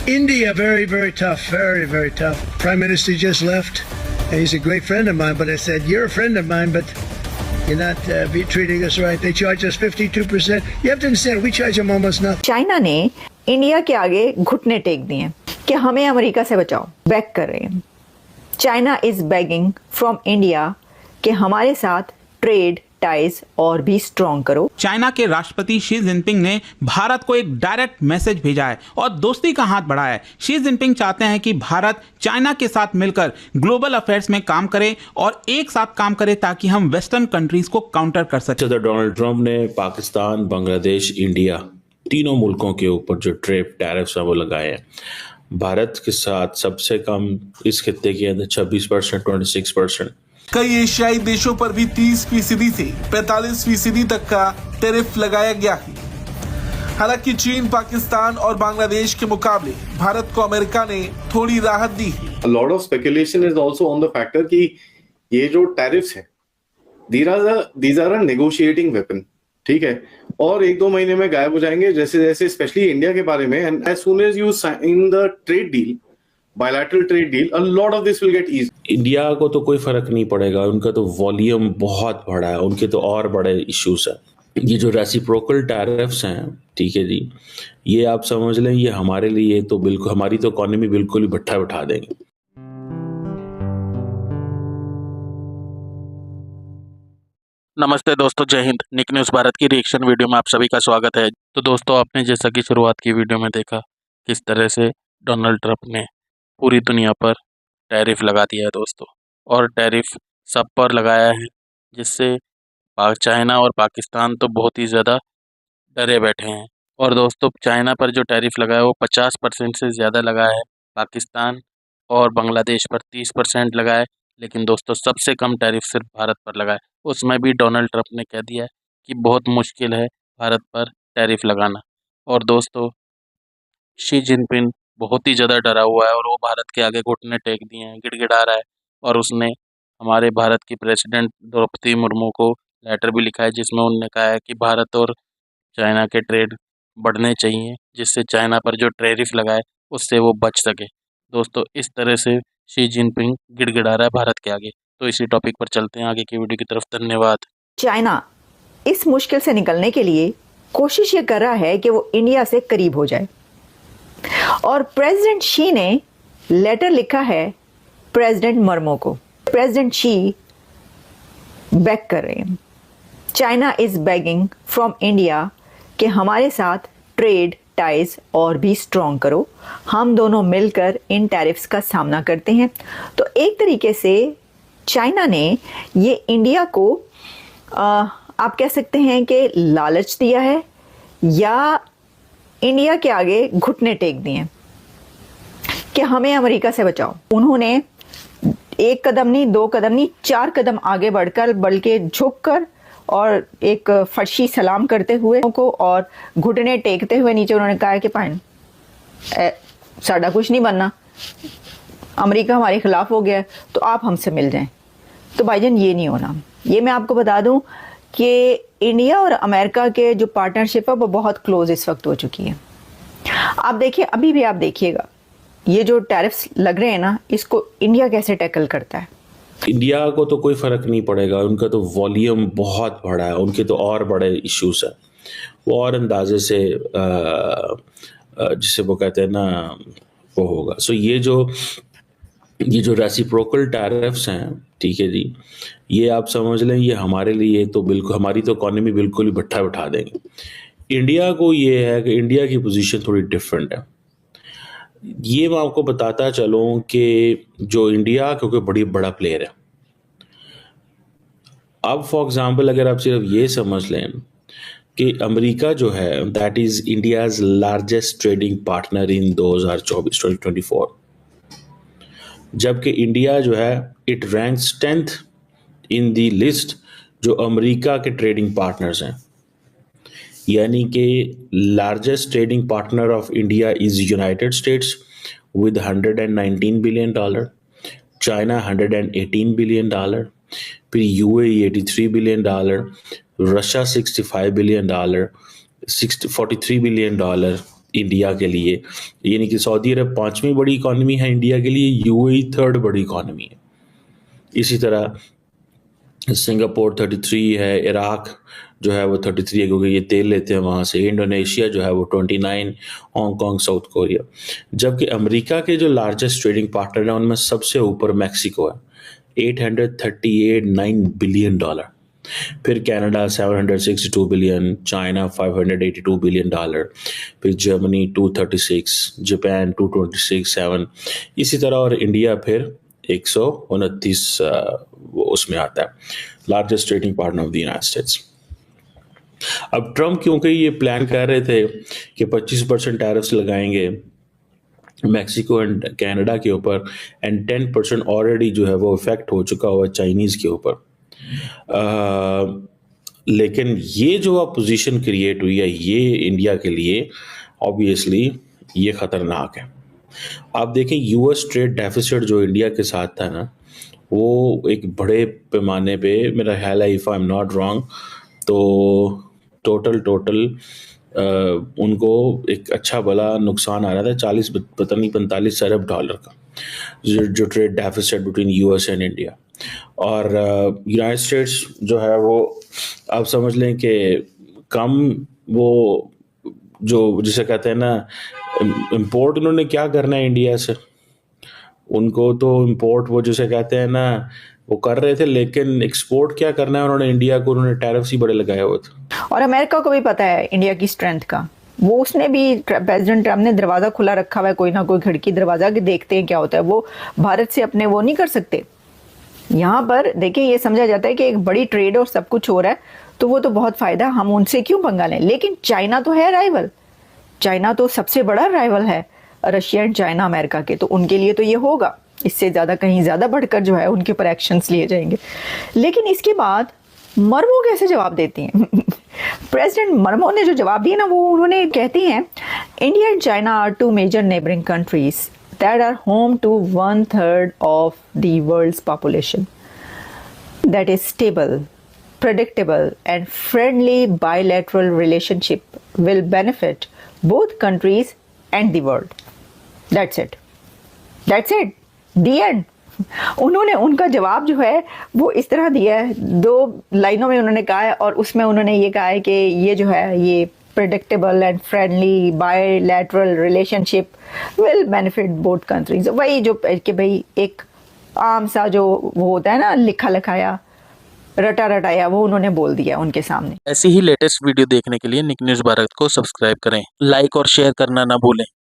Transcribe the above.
India, very, very tough. Very, very tough. Prime Minister just left, and he's a great friend of mine. But I said, you're a friend of mine, but you're not treating us right. They charge us 52%. You have to understand, we charge them almost nothing. China ने India के आगे घुटने take दिए हैं कि हमें America से बचाओ, बैक कर रहे हैं। China is begging from India कि हमारे साथ ट्रेड टाइज और भी स्ट्रॉन्ग करो। चाइना के राष्ट्रपति शी जिनपिंग ने भारत को एक डायरेक्ट मैसेज भेजा है और दोस्ती का हाथ बढ़ाया है। शी जिनपिंग चाहते हैं कि भारत चाइना के साथ मिलकर ग्लोबल अफेयर्स में काम करे और एक साथ काम करे ताकि हम वेस्टर्न कंट्रीज को काउंटर कर सकें। डोनाल्ड ट्रंप ने पाकिस्तान, बांग्लादेश, इंडिया तीनों मुल्कों के ऊपर जो ट्रेड टैरिफ्स हैं वो लगाए हैं। भारत के साथ सबसे कम इस खित्ते के अंदर 26%, 26%। कई एशियाई देशों पर भी 30% से 45% तक का टैरिफ लगाया गया है। हालांकि चीन, पाकिस्तान और बांग्लादेश के मुकाबले भारत को अमेरिका ने थोड़ी राहत दी है। A lot of speculation is also on the factor कि ये जो टैरिफ्स हैं, these are a negotiating weapon, ठीक है, और 1-2 महीने में गायब हो जाएंगे जैसे जैसे स्पेशली इंडिया के बारे में। And as soon as you sign the trade deal, bilateral trade deal, a lot of this will get easy. India को तो कोई फर्क नहीं पड़ेगा, उनका तो वॉल्यूम बहुत बड़ा है, उनके तो और बड़े इश्यूज हैं। ये जो रेसिप्रोकल टैरिफ्स हैं, ठीक है जी, ये आप समझ लें ये हमारे लिए तो बिल्कुल, हमारी तो इकोनॉमी बिल्कुल ही भट्ठा बिठा देंगे। नमस्ते दोस्तों, जय हिंद। निक न्यूज़ भारत की रिएक्शन वीडियो में आप सभी का स्वागत है। तो दोस्तों, आपने जैसा कि शुरुआत की वीडियो में देखा किस तरह से डोनाल्ड ट्रंप ने पूरी दुनिया पर टैरिफ लगा दिया है दोस्तों, और टैरिफ सब पर लगाया है, जिससे चाइना और पाकिस्तान तो बहुत ही ज़्यादा डरे बैठे हैं। और दोस्तों, चाइना पर जो टैरिफ लगाया है वो 50% से ज़्यादा लगाया है, पाकिस्तान और बांग्लादेश पर 30% लगाया है, लेकिन दोस्तों सबसे कम टैरिफ सिर्फ भारत पर लगा है। उसमें भी डोनाल्ड ट्रंप ने कह दिया है कि बहुत मुश्किल है भारत पर टैरिफ लगाना। और दोस्तों, शी जिनपिंग बहुत ही ज़्यादा डरा हुआ है और वो भारत के आगे घुटने टेक दिए हैं, गिड़गिड़ा रहा है। और उसने हमारे भारत की प्रेसिडेंट द्रौपदी मुर्मू को लेटर भी लिखा है, जिसमें उन्होंने कहा है कि भारत और चाइना के ट्रेड बढ़ने चाहिए, जिससे चाइना पर जो टैरिफ लगाए उससे वो बच सके। दोस्तों, इस तरह से शी जिनपिंग गिड़गिड़ा रहा है भारत के आगे। तो इसी टॉपिक पर चलते हैं आगे की वीडियो की तरफ। धन्यवाद। चाइना इस मुश्किल से निकलने के लिए कोशिश ये कर रहा है कि वो इंडिया से करीब हो जाए, और प्रेसिडेंट शी ने लेटर लिखा है प्रेसिडेंट मुर्मू को। प्रेसिडेंट शी बैक कर रहे हैं। China is begging from India कि हमारे साथ ट्रेड टाइज और भी स्ट्रॉन्ग करो, हम दोनों मिलकर इन टैरिफ्स का सामना करते हैं। तो एक तरीके से चाइना ने ये इंडिया को आप कह सकते हैं कि लालच दिया है, या इंडिया के आगे घुटने टेक दिए कि हमें अमेरिका से बचाओ। उन्होंने 1 कदम नहीं, 2 कदम नहीं, 4 कदम आगे बढ़कर, बल्कि झुककर और एक फर्शी सलाम करते हुए को और घुटने टेकते हुए नीचे उन्होंने कहा है कि पाइन साड़ा कुछ नहीं बनना, अमेरिका हमारे खिलाफ हो गया, तो आप हमसे मिल जाएं। तो भाईजान, ये नहीं होना। ये मैं आपको बता दूं कि इंडिया और अमेरिका के जो पार्टनरशिप है वो बहुत क्लोज इस वक्त हो चुकी है। आप देखिए, अभी भी आप देखिएगा ये जो टैरिफ्स लग रहे हैं ना, इसको इंडिया कैसे टैकल करता है। इंडिया को तो कोई फर्क नहीं पड़ेगा, उनका तो वॉल्यूम बहुत बड़ा है, उनके तो और बड़े इश्यूज हैं, वो और अंदाजे से जिसे वो कहते हैं ना वो होगा। सो ये जो रेसिप्रोकल टैरिफ्स हैं, ठीक है जी, ये आप समझ लें ये हमारे लिए तो बिल्कुल, हमारी तो इकोनॉमी बिल्कुल ही भट्ठा बिठा देंगे। इंडिया को ये है कि इंडिया की पोजीशन थोड़ी डिफरेंट है। ये मैं आपको बताता चलूं कि जो इंडिया क्योंकि बड़ा प्लेयर है। अब फॉर एग्जांपल अगर आप सिर्फ ये समझ लें कि अमेरिका जो है that is India's largest trading partner in 2024, जबकि इंडिया जो है it ranks 10th in the list जो अमेरिका के ट्रेडिंग पार्टनर्स हैं। यानी कि largest trading partner of India is United states with $119 billion, China $118 billion, फिर UAE $83 billion, Russia $65 billion, $43 billion, India के लिए, यानी कि सऊदी अरब 5वीं बड़ी इकॉनमी है इंडिया के लिए, यूएई 3rd बड़ी इकॉनमी है। इसी तरह सिंगापुर 33 है, इराक जो है वो 33 है क्योंकि ये तेल लेते हैं वहाँ से, इंडोनेशिया जो है वो 29, हांगकांग, साउथ कोरिया। जबकि अमेरिका के जो लार्जेस्ट ट्रेडिंग पार्टनर हैं उनमें सबसे ऊपर मैक्सिको है, 838.9 बिलियन डॉलर। फिर Canada 762 billion, China 582 billion dollar, फिर जर्मनी 236, जापान 226.7, इसी तरह और इंडिया फिर 129 उसमें आता है, largest trading partner of the United states. अब ट्रम्प क्योंकि ये प्लान कर रहे थे कि 25% टैरिफ्स लगाएंगे मैक्सिको एंड कनाडा के ऊपर, एंड 10% ऑलरेडी जो है वो इफेक्ट हो चुका हुआ चाइनीज के ऊपर। लेकिन ये जो पोजीशन क्रिएट हुई है ये इंडिया के लिए ऑब्वियसली ये खतरनाक है। आप देखें यूएस ट्रेड डेफिसिट जो इंडिया के साथ था ना, वो एक बड़े पैमाने पे, मेरा ख्याल है if I am not wrong, तो टोटल उनको एक अच्छा भला नुकसान आ रहा था 40 पता नहीं 45 अरब डॉलर का, जो trade deficit between US and India. और यूनाइटेड स्टेट्स जो है वो आप समझ लें कि कम वो जो जिसे कहते हैं ना इंपोर्ट, उन्होंने क्या करना है इंडिया से, उनको तो इंपोर्ट वो जिसे कहते हैं ना वो कर रहे थे, लेकिन एक्सपोर्ट क्या करना है उन्होंने इंडिया को, उन्होंने टैरिफ्स ही बड़े लगाए हुए थे। और अमेरिका को भी पता है इंडिया की स्ट्रेंथ का, वो उसने भी प्रेसिडेंट ट्रम्प ने दरवाजा खुला रखा हुआ है, कोई ना कोई खिड़की दरवाजा कि देखते हैं क्या होता है। वो भारत से अपने वो नहीं कर सकते। यहाँ पर देखिए ये समझा जाता है कि एक बड़ी ट्रेड और सब कुछ हो रहा है तो वो तो बहुत फायदा, हम उनसे क्यों पंगा लें। लेकिन चाइना तो है राइवल, चाइना तो सबसे बड़ा राइवल है रशिया एंड चाइना अमेरिका के, तो उनके लिए तो ये होगा, इससे ज्यादा कहीं ज्यादा बढ़कर जो है उनके ऊपर एक्शंस लिए जाएंगे। लेकिन इसके बाद मर्मो कैसे जवाब देती हैं प्रेसिडेंट मर्मो ने जो जवाब दिया ना, वो उन्होंने कहती हैं India and China are two major neighbouring countries that are home to 1/3 of the world's population, that is stable, predictable and friendly bilateral relationship will benefit both countries and the world. That's it, the end. उन्होंने उनका जवाब जो है वो इस तरह दिया है, 2 लाइनों में उन्होंने कहा है, और उसमें उन्होंने ये कहा है कि ये जो है ये predictable and friendly bilateral relationship will benefit both countries। वही जो कि भाई एक आम सा जो वो होता है ना लिखा लिखाया रटा रटाया, वो उन्होंने बोल दिया उनके सामने। ऐसी ही लेटेस्ट वीडियो देखने के लिए निक न्यूज़ भारत को सब्सक्राइब करें, लाइक और शेयर करना ना भूलें।